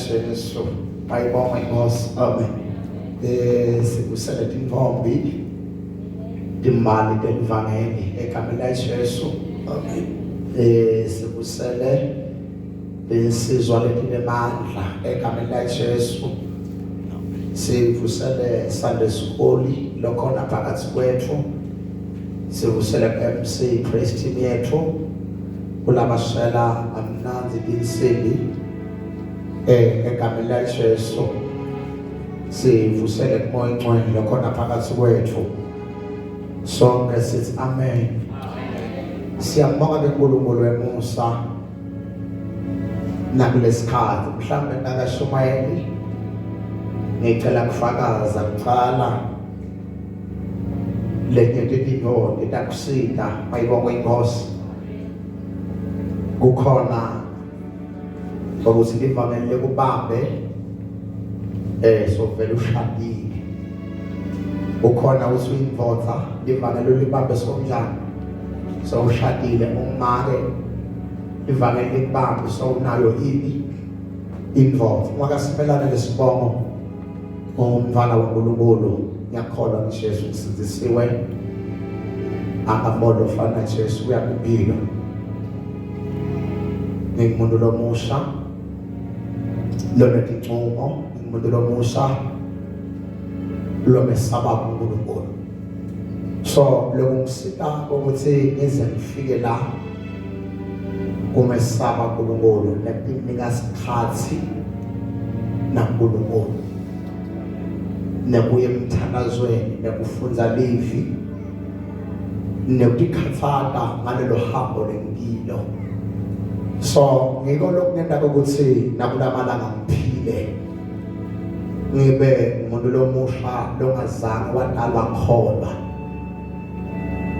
Yesu ayibonga inkosi amen. Sikusele tintombi timali telivangeli egameni Yesu amen. Sikusele insizwa letinemandla egameni Yesu. Sivusele Sunday School lokhona phakathi kwethu. Sivusele MC praise team yethu kulabashela amnanzi insimbi egameni Yesu. Sivusele kumoya ingcwele lokhona phakathi kwethu. Sonke sithi amen. Siyambonga uNkulunkulu emusa nakulesikhathi mhlambe nakashumayeli ngicela kufakaza kuqala lenyete dinyo etakusida mayibonga inkosi kukhona ukuthi livangeli kubambe so vele ushadile ukhona usuyimvotha livangeli libambe sonjani so ushadile umake livangeli kubambe so unayo imvotha ngoba Simelane lesibongo umfana waNkulunkulu ngiyakholwa ukuthi Jesu usindisiwe akamodo fana Jesu uyakuphila ngimuntu lomusha lona tincomo ngimuntu lomusha lomesaba uNkulunkulu. So lokusita ukuthi ngize ngifike la kumesaba uNkulunkulu nephinika isikhathi naNkulunkulu nekuya emthandazweni nekufunza livi nekukhathata ngalelo hambo lempilo. So ngiko lokhu ngenda ukuthi nakulamalanga ngiphile ngibe umuntu lomusha longazange wadalwa khona.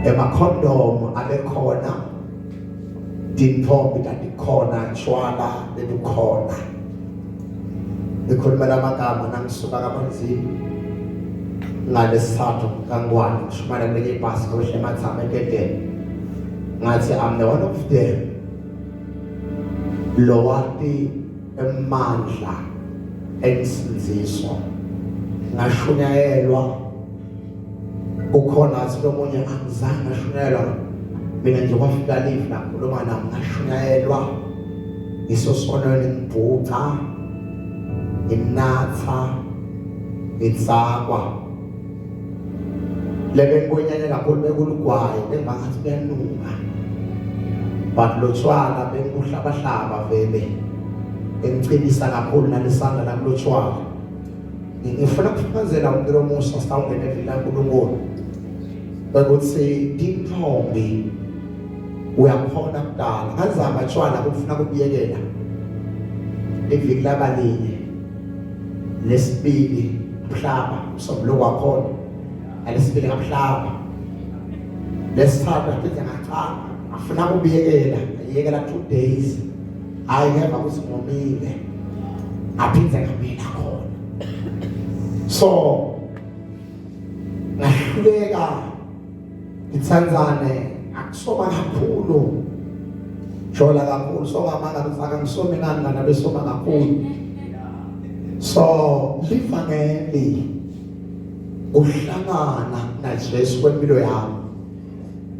Emakhondomu abekhona, dintombi tadikhona, tshwala bebukhona. Ngikhuluma lamagama nangisuka kaManzini ngalesithathu kaNgwane ngishumana kule ibhasi ngohle emathama ekedeni. Ngathi I'm the one of them lowati emandla ensinziso ngashunyayelwa ukhona athi lomunye angizange ngashunyayelwa mina nje kwafika live la ngikhuluma nami ngashunyayelwa isosonweni ngibhuca inatha itsakwa lebe ngonyane kakhulu bekulugwaye bengathi kuyanuka but lotshwala benguhlabahlaba vele engicebisa kakhulu nalesandla lakulotshwala. Ngifuna ukuphazela umuntu lomusha sawungena evila kaNkulunkulu bekuthi dintombi uyakhona kudala ngazama tshwala kufuna kubiyekela eviki labalinye lesibili mhlaba somlo kwakhona alesibili kamhlaba lesithathu athi ngachama afuna kubiyekela ayekela 2 days ayeva ukuthi ngomile aphinze ngamina khona. So ngahluleka itsanzane akusoma kakhulu jola kakhulu so ngamanga ngifaka ngisome ngani nabesoma kakhulu. So livangeli uhlangana naJesu kwempilo yami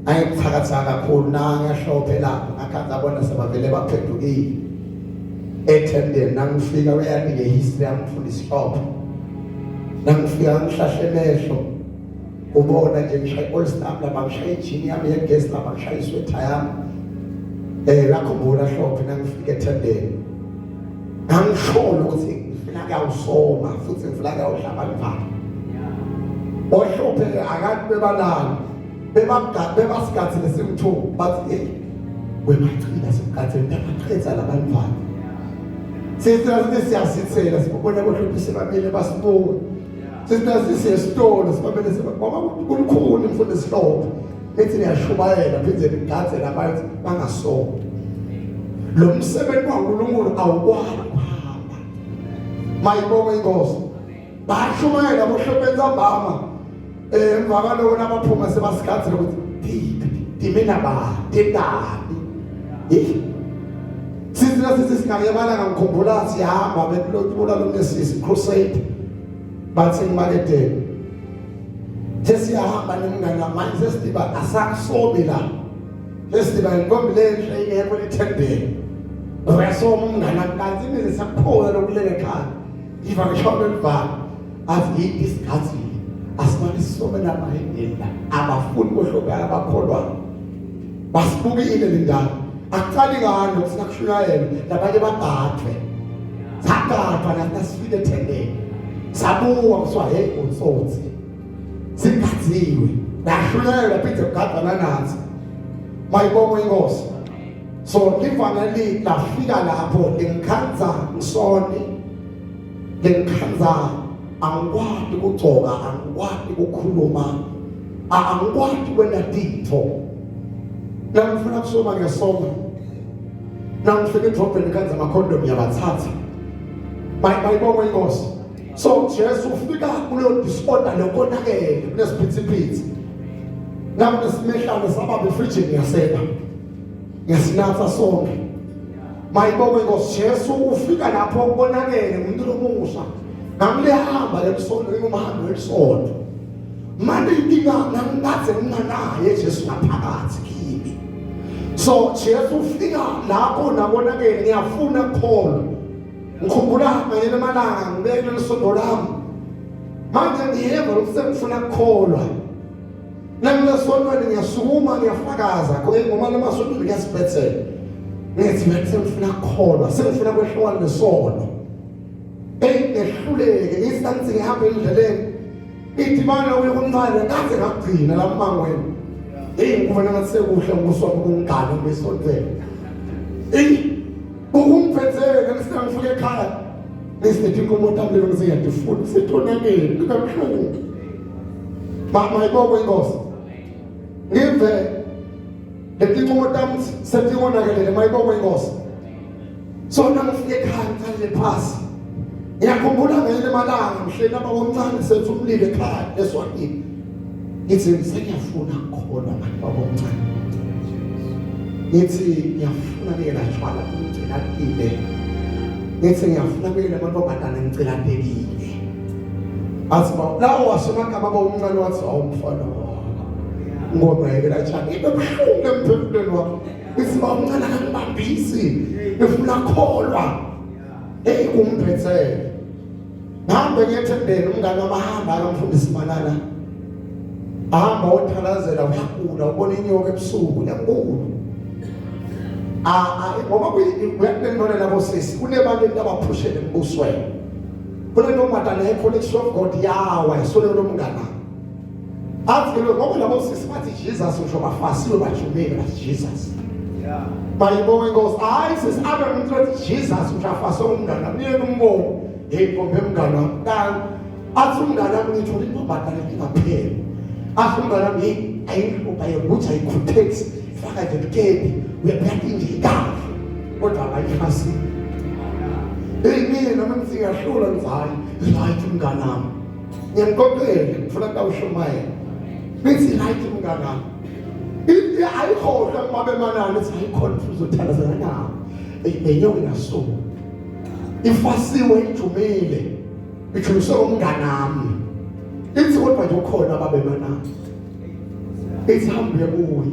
ayikuthakathaka kakhulu nangiyahlophe lapho ngakhanza bona sebavele baphendukile ethendeni nangifika uyani ngehistory yamfundisa ihlophe nangifika ngihlahle emehlo ubona nje ngishaya all star lapha ngishaya ijini yami yegesi lapha ngishaya isweater yami lakhumbula hlophe nangifika ethendeni ngangisholo ukuthi ngifuna kuyawusoma futhi ngifuna kuyawudlaba livanga ohlophe akathi bebalala bebasigathi lesimthuba bathi wemachila simgatheni bemaqhetha labantwana sithi siyasithela sibona bohlophe sebamile basibuka sithi siyesitolo sibamile sebaba kuNkulunkulu imfundo isihlophe ethi niyashubayela phindze nigathe labantu bangasoma lo msebenzi kaNkulunkulu awukwani kuhamba mayibonge inkosi bashumayela bohlophe nzambama emva kaloko nabaphuma sebasigathile ukuthi dimina ba tendani sithi singayebalanga ngikhumbula sihamba bekulotula lo Messi crusade bathi ngimakethe sesiyahamba nemngane manje sesiba asakusobi la sesiba inkombi lenhle ingekho lithembele uyasoma umngane kanti mina sakuphola lokulela ekhaya iva ngishona livana athi isikhathi asimane sisome namahengela abafuni bohlophe abakholwa basibukile lendaba akucali ngani ukuthi nakushunyayela labanye bagadwe sagadwa nasifike ethendeni sabuka kuswa hey utsotsi singaziwe nashunyayela phinde kugadwa nanathi mayibonge inkosi. So livangeli lafika lapho ngikhanza ngisone ngikhanza angikwadi ukugcoka angikwadi ukukhuluma angikwadi kwena ditho nangifuna kusoma ngesoma nangifika edrobheni kanza amakhondom yabathatha mayibonge inkosi. So Jesu ufika kuleyo disorder lokonakele kunesiphithi nami nesimehlane sababa efrijini yaseba ngesinatha sonke mayibonge inkosi. Jesu ufika lapho konakele umuntu lomusha ngamlehamba lemsondo ngumhambo wesondo manje inkinga ngingaze nginganaye Jesu ngaphakathi kimi. So Jesu ufika lapho nabonakele ngiyafuna khona ngikhumbula ngene malanga ngibeke lesondo lami manje ngiyeva ukuthi ngifuna ukukholwa nanginesondweni ngiyasukuma ngiyafakaza ngoba lemasondweni ngiyasibethela ngithi manje ngifuna ukukholwa sengifuna kwehlukana nesono Ehluleke istansi ngihamba endleleni. Idimana uyokuncane kaze ngagcina la mangweni. Ngikubona ngathi sekuhle nguswapha kungane besontweni. Ukumphetheke ngisangifike ekhaya. Nesithi inkomo tamle ngiziyadifuna sithonakele kabuhlungu. Mama ibonke inkosi. Ngive letinkomo tami setingonakele mayibonke inkosi. Sona ngifike ekhaya ngithale phasi. Ngiyakhumbula ngelinye amalanga mhleni abawomncane sethu umlilo ekhaya eSwatini. Ngithi ngiyafuna khona abantu babomncane. Ngithi ngiyafuna kuyela shwala ngicela kile. Ngithi ngiyafuna kuyela abantu abadala ngicela tekile. Asiba lawo wasemagama abawomncane wathi awumfana ngoba yekela chani ibebuhlungu emphefumulweni wakho. Ngithi bawomncane akangibambisi ngifuna kholwa. Kumphethe. Ngihambe ngiyethembele umngane wamahamba akamfundisi Simelane. Ahamba othalazela uyagula ubona inyoka ebusuku yankulu. Ngoba kuyakubona labo sisi kunebantu abaphushele embusweni. Kunento madala eCollege of God yawa isole lo mngane. Athi ngoba labo sisi bathi Jesus usho bafasiwe bajumile bathi Jesus. Yeah. Bayibonke inkosi hayi sisiabe umuntu othi Jesus ushafasa umngane niye umbono ngombe umngane kan athi umngane ngithi intombazane ingapheli athi umngane ayikupha ukuthi ayikhuthethi faka nje kebi uyaphatha nje kahle kodwa abayifasi mina noma ngisingahlula ngizayi right umngane nami ngiyaqoqela ngifuna kawushomaye bithi right umngane nami ayikhohlwa mabemanana ethi ayikhona uzothalazana nawo enyoka naso ifasiwe ijumile ijuliswe umngane nami ithi kodwa nje ukhona babemanana ithi hambe kuye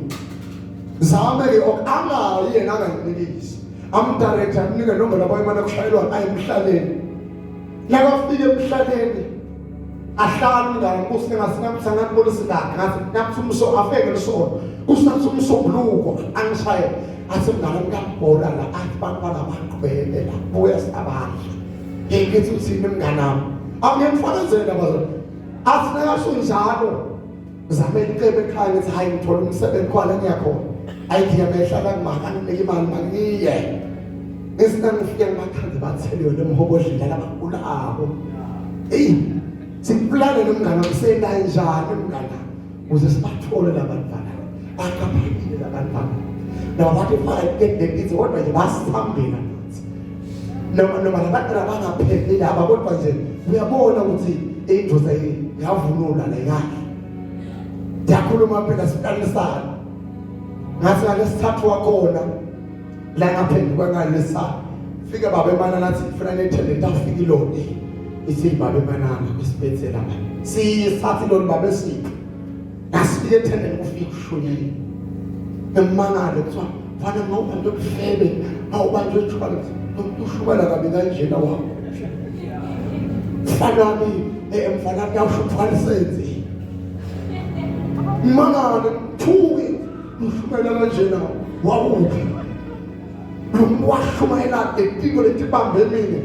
zame ke angayi yena anganginikisi amdirector amnika noma labayimana kushayelwa ayemhlaleni nakafika emhlaleni ahlala umngane nkosi ngasingamthanga kubolisa lakhe ngathi nakuthumso afeke lesona kusinathu umsombuluko angishaye athi mngane ngiyabhola la athi bantwana baqhwele la buya sabadla ngithi uthini mngane nami awuyemfanezela bazona athi nakasho njalo ngizame icebe ekhaya ngithi hayi ngithola umsebenzi khona ngiyakhona ayithi yamehlala kumaka nginika imali mangiye ngisingifike ngakhanze batheliwe lemhobodlela labakula abo siplane nomngane usenda njani umngane uze sibathole labantwana baqaphile labantwana noma bathi fayike ithi kodwa nje basithambela noma labantwana bangapheli laba kodwa nje uyabona ukuthi indoda yavunula la yakhe yakhuluma phela siqalisana ngathi ngalesithathu wakhona la ngaphenduka ngalesithathu fika babemana nathi kufuna nethelenta afika iloni ithi babemanana besibethela manje sisathi lo babe siphi nasifike ethendeni kufika ushonile emangalo kuthiwa fana ngawubantu okuhlebe awubantu ethubala ushubala kabi kanjena wakho fanami emfana kuyashuphala senze mangalo thuki ushubala kanjena wawuphi washumela etiko letibambe mina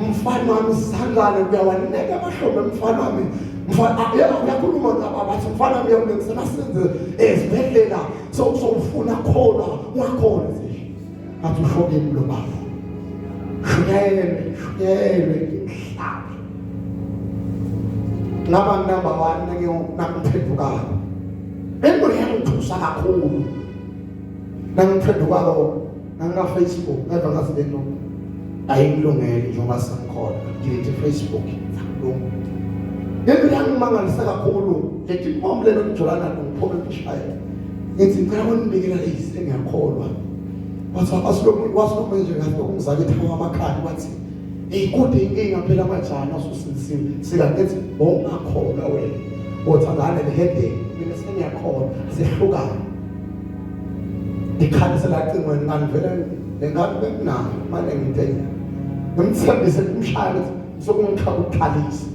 mfana wami sangane kuyawaneka abahlobo mfana wami mfana uyakhuluma nabo bathi mfana wami uyawulengisela senze ezibhedlela sowufuna khona ungakhona nje athi ushokeni lo baba shuyele mhlaba ngaba number 1 nakuphendukako into yangithusa kakhulu nangiphendukako nanga Facebook ngeva ngathi lento ayingilungele njengoba sangikhona ngithi Facebook ngilungu ngeke yangimangalisa kakhulu lethi bombe lelo kujolana ngiphobe kushaya ngithi ngicela unibikela lezi engiyakholwa wathi nje ngathi umzakhe amakhaya wathi kude inkinga phela amajana asusinisiwe sikangethi ongakholwa wena othandana neheadache mina sengiyakholwa sihlukana ikhanisela cingweni ngivela lengathi bekunayo manje ngithenge ngimthembise kumshaya sokungikhaka ukukhalisa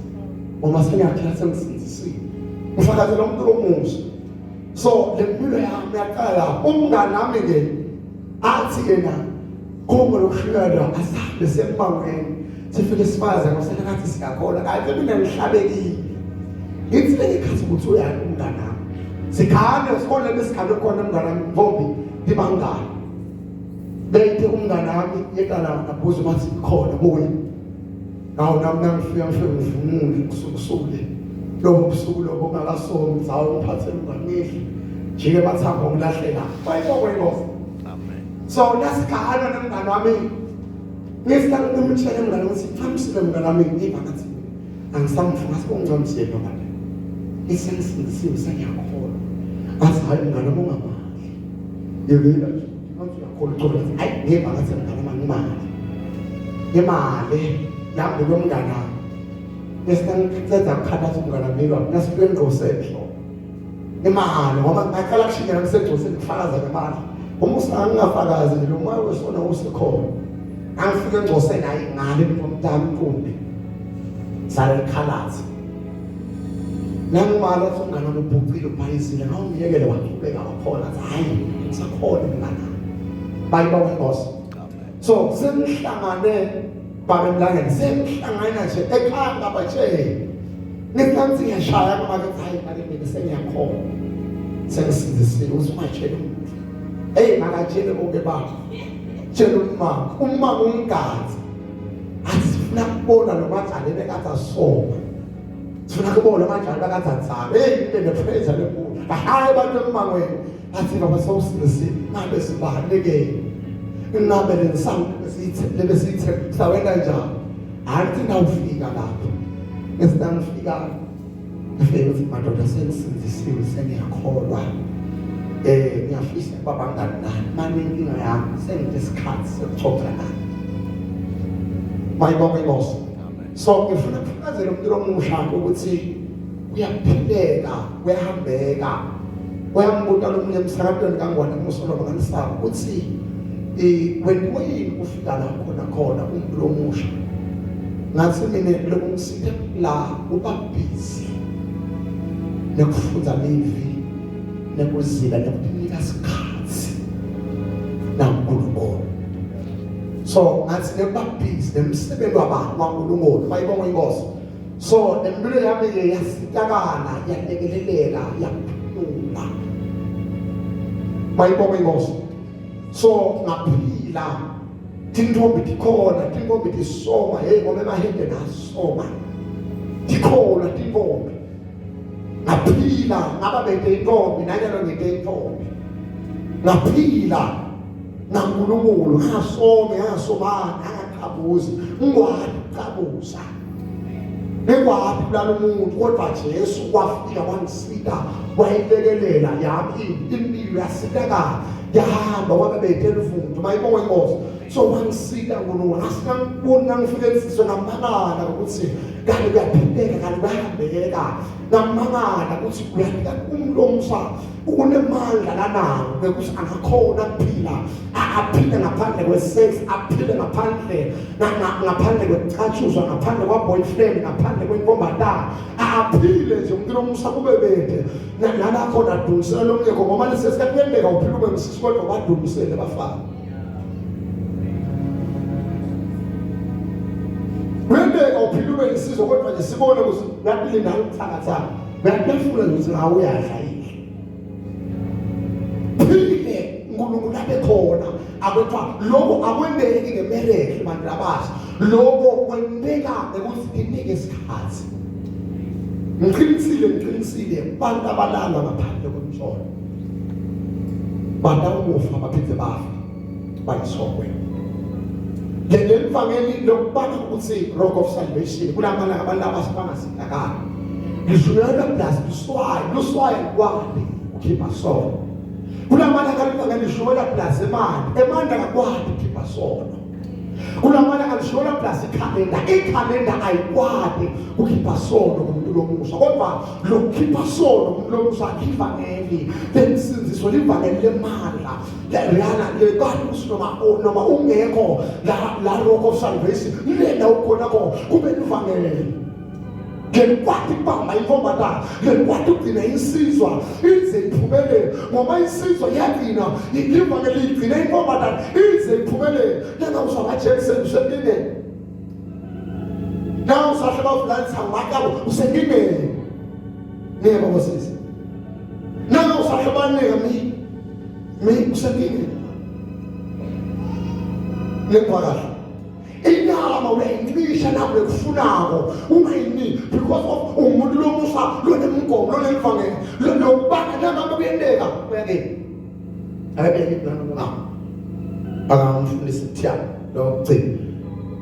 uma sengiyakhala sengisindisile ngifakazela umuntu omuhle so lempilo yami yaqala umngane nami ke athi yena konke lokushiyana asabe semangweni sifike sifaza ngosenakathi siyakhola kanti mina ngihlabekile ngithi ngikhathi ukuthi uyani umngane wami sikhane usikole besikhane khona umngane wami mvombi ibangani bethe umngane wami yeqala ngabuza bathi khona buye nawo nami ngifika ngivumule kusukule lobo busuku lobo ngakasomi zawo ngiphathe umngane jike bathamba ngilahlela bayibonke amen so nasikhana nomngane wami ngisithatha umtshele umngane ukuthi mfamisile umngane wami ngiba ngathi angisamfuna sibongcamsile noma isengisindisiwe sengiyakholwa athi hayi umngane wami ungamali yevela nje athi uyakholwa ucola hayi ngiba ngathi umngane wami ngimali imali yambe kwemngane wami ngisithatha ukukhathaza umngane wami nasifike ngqosehlo imali ngoba ngaqala kushinyela ngisegcoseni kufakaza ngemali umusa angingafakazi nje lo moya wesona usekhona angifike ngcoseni hayi ngale ngomntana intombi sale khalazi nangimali athi umngane wami ubhucile ubhayizile ngawumyekele waqhubeka wakhona athi hayi ngisakhona umngane bayibonga inkosi so sengihlangane babemlangeni sengihlangana nje ekhaya ngabatshela ngifanele ngiyashaya noma ke hayi manje mina sengiyakhona sengisindisiwe usumatshela umuntu makatshele bonke baba tshela uma umgazi athi sifuna kubona lo majali bekade asoma sifuna kubona amajali bekade atsaba into nepressure lenkulu hayi bantu emangweni athi baba sawusindisiwe ngabe sibaleke ingabe lensango besithe sawenza njani athi nawufika lapho esitangifika ngifike ukuthi madoda sengisindisiwe sengiyakholwa ngiyafisa babangani nani manje inkinga yami senginesikhathi sokuxoxa nani mayibonke inkosi so ngifuna ukufakazela umuntu omusha ukuthi uyaphileka uyahambeka uyambuka lo munye emsakatweni kangwane umusolo nganisaba ukuthi when ufika la khona umuntu omusha ngathi mina lokusithe la uba busy nekufunda levi nekuzila nekunika isikhathi naNkulunkulu so ngathi nekuba busy nemsebenzi wabantu waNkulunkulu bayibonga inkosi so empilo yami yasitakana yatekeleleka yaphula bayibonga inkosi so ngaphila tintombi tikhona tintombi tisoma ngoba emahende nasoma tikhona tintombi ngaphila ngaba bete intombi nanyalo ngete intombi ngaphila naNkulunkulu ngasoma ngaqhabuza ngwaqhabuza bekwathi kulalo muntu kodwa Jesu wafika wangisika wayilekelela yami impilo yasitakana yahamba wabebethela ufundo mayibonga inkosi so wangisika ngoNkulunkulu asikangibona ngifike insizwe ngamangala ukuthi kanti kuyaphileka kanti kuyahambeka ngamangala ukuthi kuyafika umuntu omsha ukunemandla kanawo bekuthi angakhona kuphila aphile ngaphandle kwesex aphile ngaphandle kwecatshuzwa ngaphandle kwaboyfriend ngaphandle kwenkombatana aphile nje umuntu omsha kubebethe nala khona dumisela lomnyeko ngoba lesesikuyendeka uphile ube ngisiso kodwa badumisele bafana wendeka uphile ube ngisiso kodwa nje sibone ukuthi ngaphile nawe uthakathaka ngiyafuna ukuthi ngawe uyadla yini phile uNkulunkulu abekhona akwethu lokho akwendeki ngemereke bantu abasha lokho kwendeka ukuthi inike isikhathi ngiqinisile bantu abalala ngaphandle komtsholo badawofa baphinde bafa bayisokwe Livangeli lokubana ukuthi Rock of Salvation kulamana abantu abasibangasitakana ngishunyela plus luswaye kwathi ukhipha sono kulamana kalivangeli ngishunyela plus emanda kakwathi ukhipha sono kulamana ngishunyela plus ikhalenda ayikwathi ukhipha sono kumuntu lomusha kodwa lokukhipha sono kumuntu lomusha livangeli lensinziso livangeli lemandla Rihanna lekanti noma ungekho la Rock of Salvation lena ukhona kube livangeli ngekwathi bamba inkombatana ngekwathi ugcina insizwa ize iphumelele ngoba insizwa yagcina livangeli igcina inkombatana ize iphumelele lena usaba Jackson usemini usahlaba uvulanisa ngakabo usenkingeni. Neba bosisi. Nanga usahlabaneka mi usenkingeni. Lekwakahle. Inyama uyayicisha lapho ekufunako ungayini because of umuntu lomusa lonemgomo lonemvangelo lokubanga njengabe kuyendeka uyake ayebeke ibona akamfundisa ithiyana lokugcina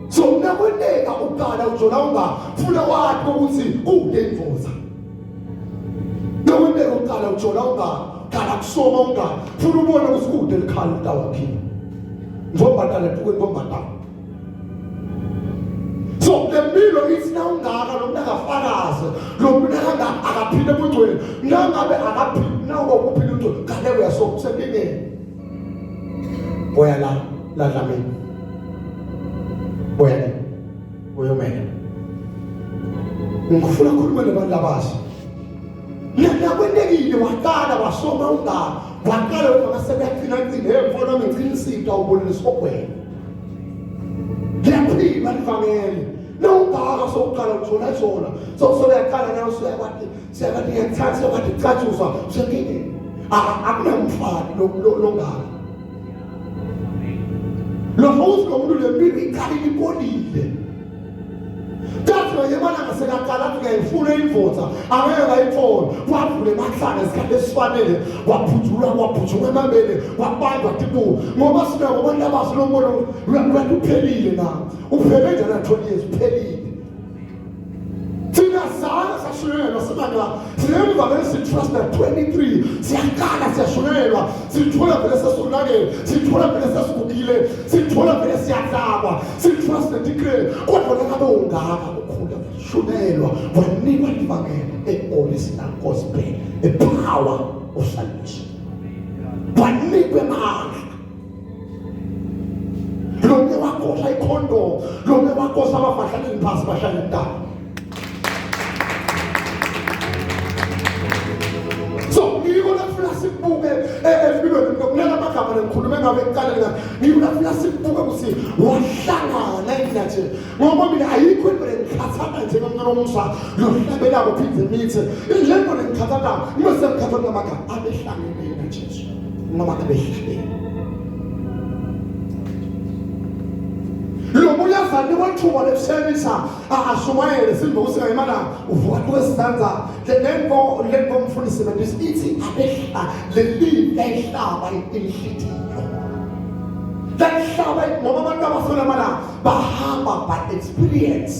so nakwendeka uqala ujona ungafuna wathi ukuthi kudemvuza nakwendeka uqala ujona ungaqala kusoma ungafuna ubone ukuthi kude likhali utawaphila njobatala tukweni bombatala. So the middle is now ngaka lokungafakazi lokungaka akaphile kugcwele nangabe akaphile nawo ukuphila ugcwele kale uyasokusebengene boya la dlamini boya uyomela ngifuna ukukhuluma nabantu labasha nakwendekile waqala wasoma ungaka waqala ungasebenza ngicini emfona ngiqinisita ubonile sokugwena liyaphila livangeli nowungaka sokuqala uthola zona soyaqala nawe siyakwathi ngiyathatha siyakwathi icathuza usenkingeni akunamfani longaka lofuthi lomuntu lempilo iqalile ipolile That's yemana ngasekaqala ngiyifuna imvutha angeke ngayithola wavule emahlane esikhathi esifanele waphujula emabele wabandwa tibu ngoba sina ngobantu abasilomono uyathi uphelile na uphele njani atholi eziphelile thina sana sashulelwa simanga sinemva bese trust 23 siyakala siyashulelwa sithola vele sesunakele sithola vele sesigugile sithola vele siyahlaba sitrust declare kodwa ngabe ungaka ukhula shulelwa wanikwa livangeli original gospel a power of salvation wanikwe amandla lonke wakhosa ikhondo lonke wakhosa abafahlaneni phasi bahlala entaba. Sibuke empilweni ngokunela amagama ngikhuluma ngabe ekuqaleni ngiyafuna sibuke ukuthi wahlangana yinathi ngoba mina ayikho into engikhathaza nje ngomntwana omusha lohlabela kuphindze mithi indlela engikhathaza ngibese ngikhathaza amagama abehlangene naJesu noma abehlangene lo muyazani wathuba leservice ashumayele simbuze ngayimana uvuka kwesidanza lembo mfundisi besithi abehla lelive ehlaba inhlithiyo lehlaba ngoba abantu abafuna mana bahamba by experience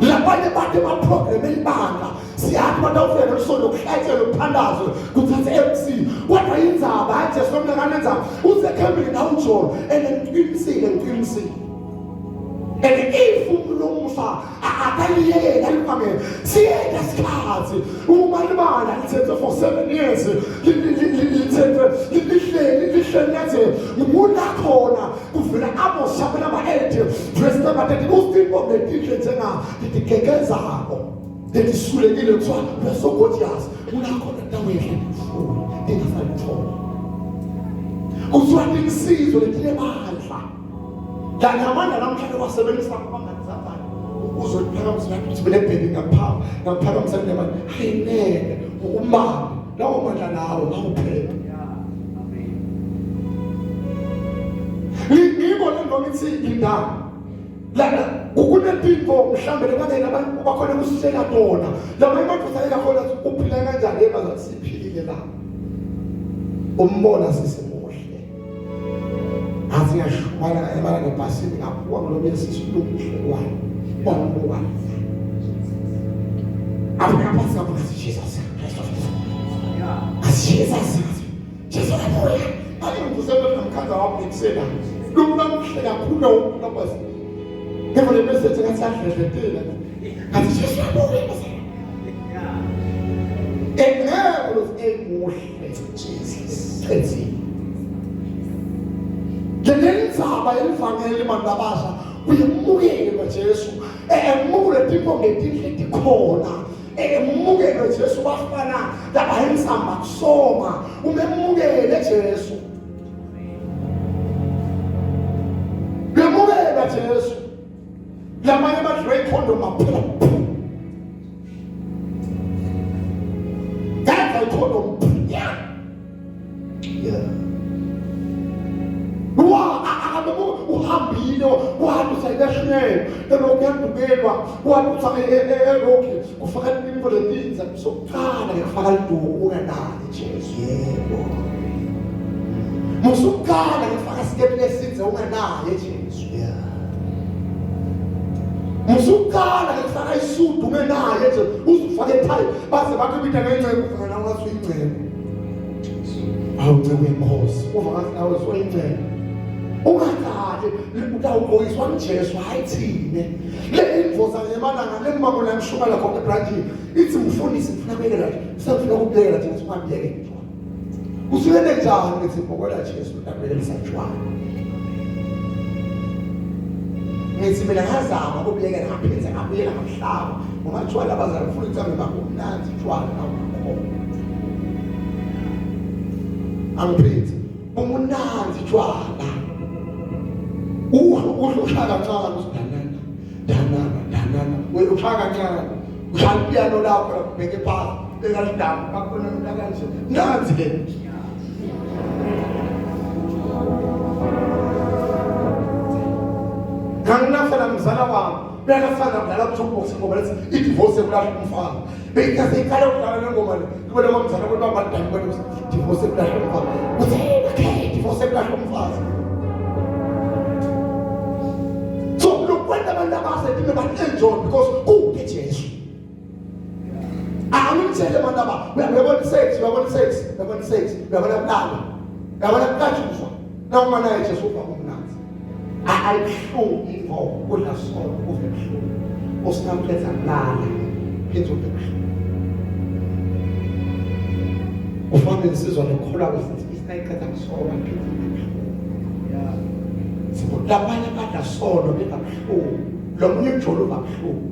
labanye bathi ba program elibanga siyathi badawufika nosolo kuhlatshelwe ukuphandazo kuthathe MC kodwa indzaba athi somnyakanenza uze camping nawujona enqinisile and if umuntu akaliyeka livangeli siyeka sikhathi uma libala lithethe for 7 years lihleli nathi umuntu akhona kuvela abo shabe nama-8 verse number 30 kusipho ngetihle njenga litigegezako letisulekile kuthiwa we're so gorgeous unakhona dawehle ndingafani thola kuthiwa linsizwe letinemandla Danamanda namhlanje wasebenzisa abangani zabantu uzophakamisa ukuthi benebheki ngaphakamisa nemali hayinene umama lawo mandla nawo awuphela ngibona ngokuthi indaba la kunetinto mhlambe lebangeni abantu bakhona kusishela bona laba imadodana yakhona uphila kanjani ebazasiphilile la umbona sisimuhle asiyashumana emara ngepasini ngakuwa ngolobye sisilumuhle wani wani abapasa kwa Jesus Jesus abuya ayingusebe namkhanza wabhekisela lumnamuhle kakhulu ukubasi ngeke le message ngasadledlela athi Jesus abuya engelo emuhle Jesus ethi Lenenzaba elivangeli mandabasha uyemukele Jesu emukele tipo ngetihle tikhona emukele Jesu bafana labayensamba kusoma umemukele Jesu emukele Jesu lamanye badle condom aphela. That's I condom. Yeah. Uhambile wathi usayilashiyela elokuyandukelwa wathi ufake eroki kufaka into letinza sokuqala ngifaka iduku unganayo Jesu yebo musuqala ngifaka step lesithe unganayo Jesu musuqala ngifaka isudu ungenayo Jesu uzufaka ephaya base bakubita ngencebo ufaka nawe wasuyingcebo awuncebo yenkosi uvaka nawe wasuyingcebo ungakade utawugqokiswa njesu hayithine le indvoza ngemalanga lemmango lamshumela khona ebranchini ithi mfundisi ngifuna kubekela sifuna ukubekela Jesu ungabiyeke njalo usukele njani ngithi bhokola Jesu utabelelisa njalo ngithi mina ngazama ukubiyekela ngaphenze ngabuyela ngamhlaba ngoba njalo abazali ufuna ukuthi bakumnanzi njalo awukho angiphethe umunanzi njalo ushaka kancane usidanana wena ushaka kancane ushaka piano lapho ubheke phansi bekalidama bakhona umuntu kanje nanzi ke kanginafana mzala wami bekafana ngala kuthombox ngoba lethi idivorce kulahla umfana bekaze ikhala ukudlala lengoma le kubona kwamzala abantu abadala ukuthi divorce kulahla umfana uthi okay divorce kulahla umfana. When abantu abasedime ba-enjoy because kude Jesu angimtshele abantu aba uyabona sex uyabona kulala uyabona kukatshuswa nawumanaye Jesu uba umnanzi ayibuhlungu ivo kudla sona kuve buhlungu usinaphetha kulala phinze uve buhlungu ufanele sizwa nekholwa ukuthi isinayiqeda kusona phinze uve buhlungu labanye badla sono bebabuhlungu lo munye ujolo babuhlungu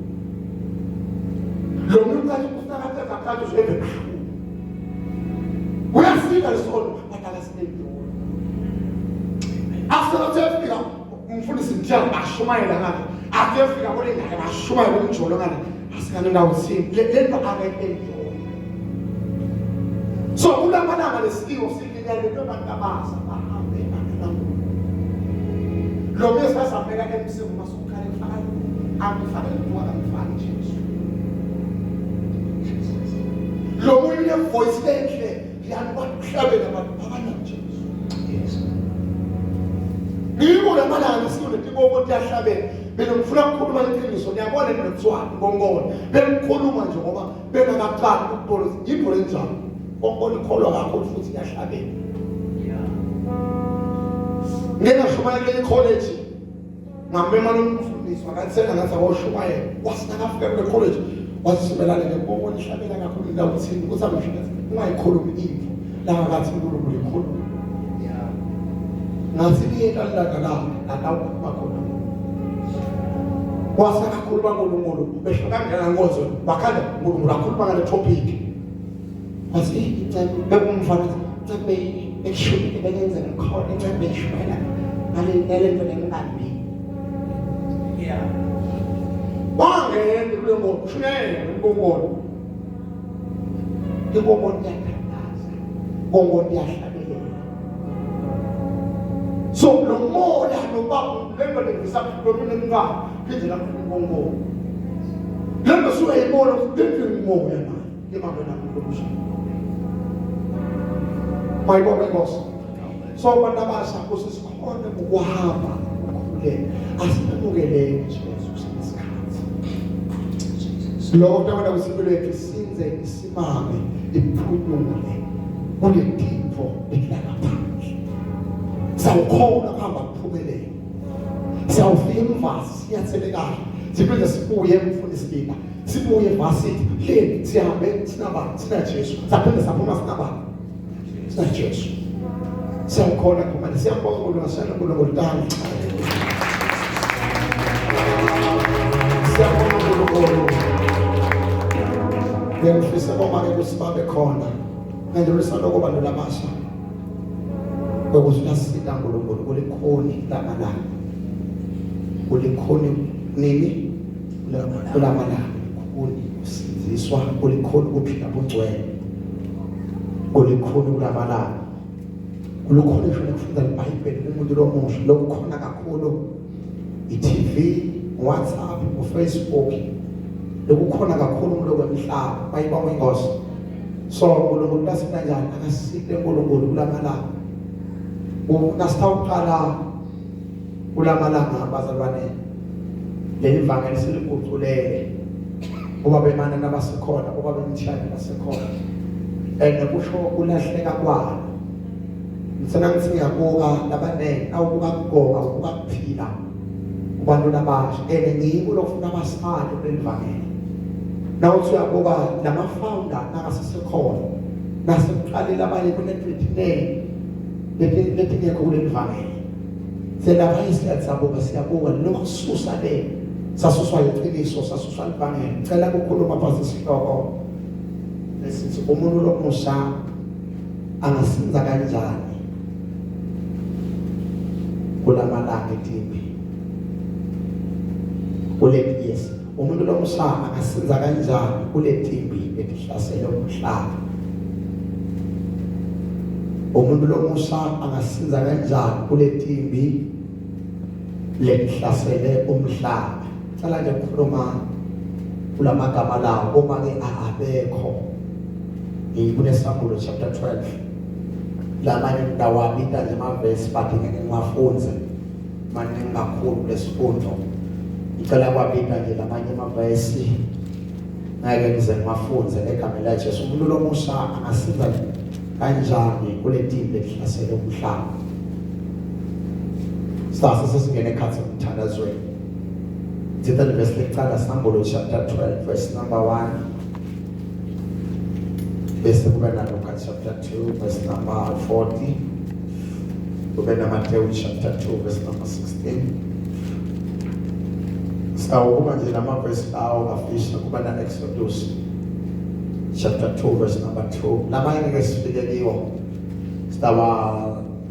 lo munye ukathi kusakathetha kathi uzwe buhlungu uyafika lesono badala sinejolo after umfundisi njalo bashumayela ngani afika kule ndawo bashumayela umjolo ngani asikane ndawo sini lento akayiphendula so kulamalanga lesiko sikinyana lento abantu abasa bahambe bahambe lo mesmo essa pega que você mas o cara fala amfana tua amfana Jesu lo munye voice lenhle yanibaqhabela abantu bakana Jesu Ngibo lamalanga sikude tiboko tiyahlabela benomfuna ukukhuluma iqiniso ngiyabona netswana ngongona bemkhuluma nje ngoba bengakaqali ukubona yipho lenjalo ngongona ikholwa kakhulu futhi iyahlabela ngena shumayela e-college ngamema nomfundisi wakathena ngathi awoshumayela wasinakafika kule college wasimelane ngempongoni ihlabela kakhulu indawo thini ukuthi amshaya ungayikhulumi info la ngathi uNkulunkulu ikhuluma ngathi liyeka laka la atawukhuluma khona wasakakhuluma ngoNkulunkulu besho kangena ngozo bakhanda uNkulunkulu akhuluma ngale topic wathi incebe bekumfana incebe eshumi bengenza ngkhona incebe eshumela ngale nto lengambi wangena kule ngoba shunela ngongolo ngongolo yakhandaza ngongolo yahlabelela so lo moya noba lento lengisa lomina ngani phinde la ngongolo lento suyayibona lento moya na imabona ngomsho mayibona inkosi so abantu abasha kusisikhona ukuhamba ukukhuleka asinamukele Jesu sesikhathi lo nto wesibili wethu sinze isimame iphunyule kuletimvo ekulala phansi sawukhona kuhamba kuphumelela sawufika imvasi siyathelekana siphinde sibuye umfundisi lina sibuye vasithi hle sihambe sinaba sina Jesu saphinde saphuma sinaba sina Jesu sawukhona kumele siyambonga uNkulunkulu kulolutana siyambonga uNkulunkulu ngiyafisa bomake kusibabe khona ngiyafisa lokuba nolabasha ukuthi lasida uNkulunkulu kulikhoni lamalanga kulikhoni nini ulamala ukusindiswa kulikhona ukuphila bugcwele kulikhona ulamala kulikhona ngisho ukufunda iBhayibheli umuntu lomusha lokukhona kakhulu iTV WhatsApp uFacebook lokukhona kakhulu umuntu wemhlaba bayiba wengosi so uNkulunkulu lasina kanjani akasile uNkulunkulu kulamala ukasitawuqala kulamalanga abazalwane leli vangeli siliguculele kuba bemana nabasekhona kuba bemthiyana basekhona kusho kulahleka kwalo ngitsena ngithi ngiyabuka labanene awubuka kugoka ubuka kuphila kubantu labasha ngiyiko lokufuna abasali kuleli vangeli nawuthi uyabuka lama-founder nakasesekhona nasekuqalile abanye kune-29 lethi ngekho kuleli vangeli selapha isiyabuka siyabuka lokususa le sasuswa iqiniso sasuswa livangeli cela ukukhuluma phasi isihloko lesithi umuntu lomusha angasinza kanjani kulamalanga etimbi yes umuntu lomusha angasinza kanjani kuletimbi etihlasele umhlaba umuntu lomusha angasinza kanjani kuletimbi lehlasele umhlaba cala nje ukukhuluma kulamagama lawo uma ke abekho kunesambulo chapter 12 lamanye ndawabita nje amavesi bathi ngeke ngiwafunze maningi kakhulu kulesifundo icela kwabita nje lamanye amavesi ngeke ngize ngiwafunze egameni laJesu umuntu lomusha angasinza kanjani kuletimbi lehlasele umhlaba sasa sesingene ekhathi umthandazweni Tita verse lectura Sambulo chapter 12 verse number 1 bese kube na Luka chapter 2 verse number 40 kube na Matthew chapter 2 verse number 16 sawukuba nje lama verse lawo afisha kuba na Exodus chapter 2 verse number 2 lamanye ngeke sifike kiwo sitaba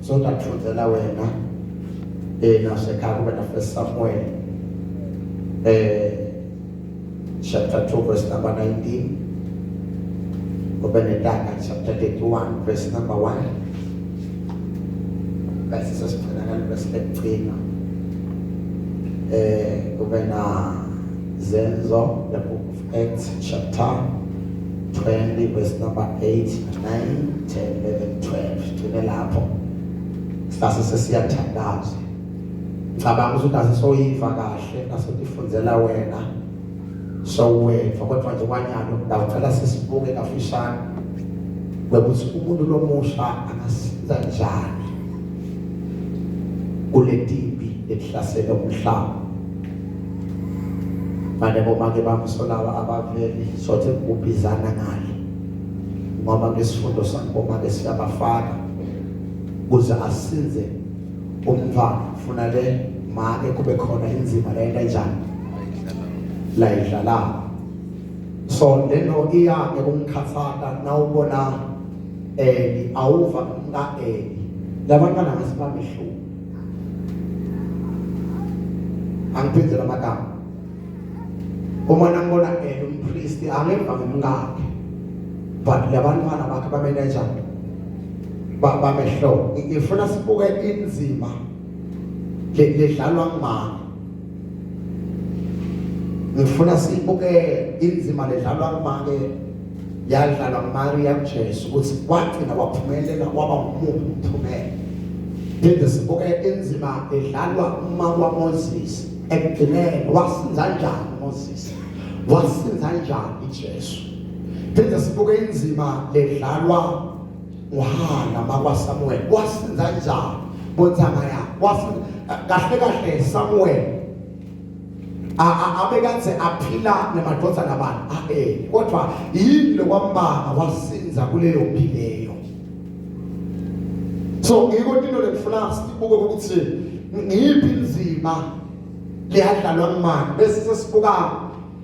sotathunzela wena nasekhaya kuba na First Samuel chapter 2 verse number 19 Nedbank chapter 31 verse number 1 bese sesifuna verse 13 Zenzo the book of Acts chapter 20 verse number 8 9 10 11 12 tune lapho sase sesiyathandaza ngicabanga ukuthi asisoyiva kahle asitifundzela wena sowethu kodwa nje kwanyalo ngicela sisibuke kafishane ukuthi umuntu lomusha angasiza njani kuletimbi lehlasele umhlaba manje uma ke bamsolawa abaveli sothi kubizana ngale ngoba ngesifundo sakho ke siyabafaka kuze asinze umntwana ufuna le make kube khona inzima le kanjani la idlala so leno iya ngekungikhathata nawubona awuva umka labantwana ngasibamehlu angiphinze lamagama uma nangibona umpriest angeva ngumngakhe but labantwana bakhe bamele njani bamehlo ngifuna sibuke inzima ledlalwa ngumama ngifuna sibuke inzima ledlalwa ngumama yadlalwa nguMaria kuJesu ukuthi wagcina waphumelela waba ngumuntu umphumela phinde sibuke inzima ledlalwa ngumama waMoses ekugcineni wasinza njani uMoses wasinza njani uJesu phinde sibuke inzima ledlalwa Wahana makwaSamuel wasinza njani bonzanga ya kahle Samuel abekathe aphila nemadodana abantu kodwa yini lokwambanga wasinza kuleyo mphileyo so ngikho lekufuna sibuke ukuthi ngiyiphi inzima leyadlalwa ngumani bese sesibuka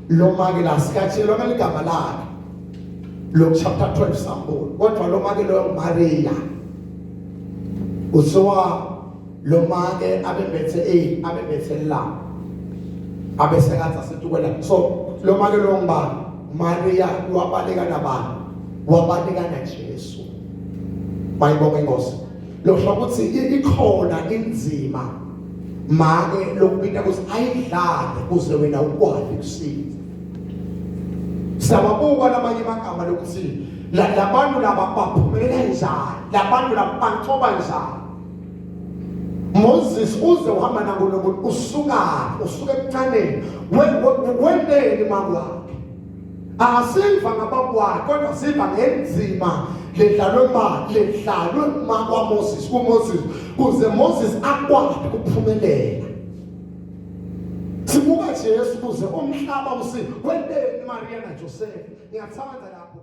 lo make la sikatshelwa ngeligama lakhe lo chapter 12 Sambulo kodwa lo make lo Maria usowa lo make abembethe la abese kathi asitukwela. So lo make lo ngibani Maria wabaleka nabani wabaleka naJesu. Mayibonge inkosi. Lo shokuthi ikhona inzima make lokubita ukuthi ayidlale kuze wena ukwazi ukusiza. Sababuka lamanye amagama lokuthi labantu laba baphumelela kanjani, labantu laba banthoba kanjani. Moses uze uhamba naNkulunkulu usuka ebuncane wendeni makwakhe. Asiva ngabakwakhe kodwa siva ngenzima ledlalwe makwa Moses kuMoses kuze Moses akwazi ukuphumelela. Sibuka Jesu kuze umhlaba wendeni Maria naJoseph. Ngiyathanda lapho